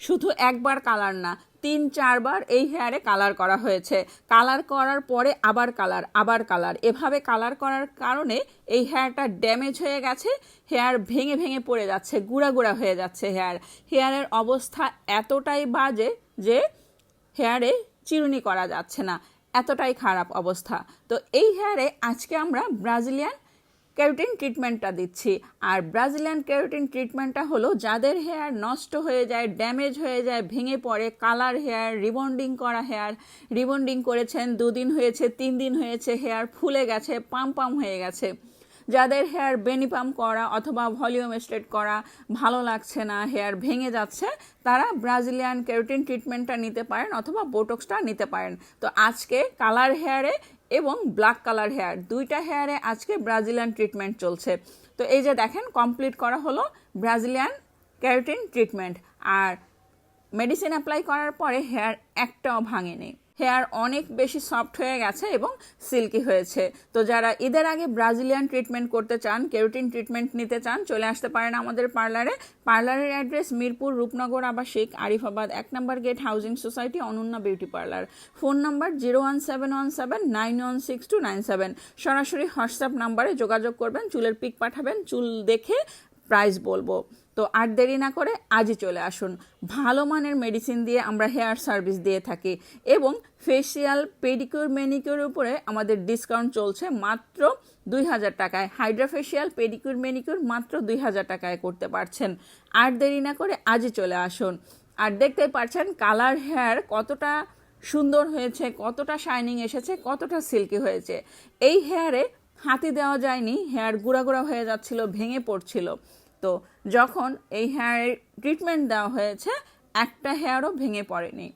শুধু একবার কালার না, 3-4 বার এই হেয়ারে কালার করা হয়েছে। কালার করার পরে আবার কালার এভাবে কালার করার কারণে এই হেয়ারটা ড্যামেজ হয়ে গেছে, হেয়ার ভেঙে ভেঙে পড়ে যাচ্ছে, গুঁড়া গুঁড়া হয়ে যাচ্ছে। হেয়ারের অবস্থা এতটাই বাজে যে হেয়ারে চিরুনি করা যাচ্ছে না, এতটাই খারাপ অবস্থা। তো এই হেয়ারে আজকে আমরা ব্রাজিলিয়ান কেরাটিন ট্রিটমেন্টটা দিচ্ছি। আর ব্রাজিলিয়ান কেরাটিন ট্রিটমেন্টটা হলো যাদের হেয়ার নষ্ট হয়ে যায়, ড্যামেজ হয়ে যায়, ভেঙে পড়ে, কালার হেয়ার, রিবন্ডিং করা হেয়ার, রিবন্ডিং করেছেন 2 দিন হয়েছে, 3 দিন হয়েছে, হেয়ার ফুলে গেছে, পাম হয়ে গেছে, যাদের হেয়ার বেনি পাম্প করা অথবা ভলিউম স্ট্রেট করা ভালো লাগছে না, হেয়ার ভেঙে যাচ্ছে, তারা ব্রাজিলিয়ান কেরাটিন ট্রিটমেন্টটা নিতে পারেন অথবা বোটক্সটা নিতে পারেন। তো আজকে কালার হেয়ারে এবং ব্ল্যাক কালার হেয়ার দুইটা হেয়ারে আজকে ব্রাজিলিয়ান ট্রিটমেন্ট চলছে। তো এই যে দেখেন কমপ্লিট করা হলো ব্রাজিলিয়ান কেরাটিন ট্রিটমেন্ট। আর মেডিসিন অ্যাপ্লাই করার পরে হেয়ার একটাও ভাঙেনি, হেয়ার অনেক বেশি সফট হয়ে গেছে এবং সিল্কি হয়েছে। তো যারা ঈদের আগে ব্রাজিলিয়ান ট্রিটমেন্ট করতে চান, কেরাটিন ট্রিটমেন্ট নিতে চান, চলে আসতে পারেন আমাদের পার্লারে। পার্লারের অ্যাড্রেস মিরপুর রূপনগর আবাসিক, Arifabad 1 number gate, housing society, Ananya beauty parlour. Phone number 01717916297। সরাসরি হোয়াটসঅ্যাপ নাম্বারে যোগাযোগ করবেন, চুলের পিক পাঠাবেন, চুল দেখে প্রাইস বলবো। তো আর দেরি না করে আজই চলে আসুন। ভালো মানের মেডিসিন দিয়ে আমরা হেয়ার সার্ভিস দিয়ে থাকি এবং ফেসিয়াল, পেডিকিউর, ম্যানিকিউর উপরে আমাদের ডিসকাউন্ট চলছে মাত্র 2000 টাকায়। হাইড্রা ফেসিয়াল, পেডিকিউর, ম্যানিকিউর মাত্র 2000 টাকায় করতে পারছেন। আর দেরি না করে আজই চলে আসুন। আর দেখতেই পাচ্ছেন কালার হেয়ার কতটা সুন্দর হয়েছে, কতটা শাইনিং এসেছে, কতটা সিল্কি হয়েছে। এই হেয়ারে হাতি দেওয়া যায়নি, হেয়ার গুঁড়া গুঁড়া হয়ে যাচ্ছিল, ভেঙে পড়ছিল। তো যখন এই হেয়ার ট্রিটমেন্ট দেওয়া হয়েছে একটা হেয়ারও ভেঙে পড়েনি।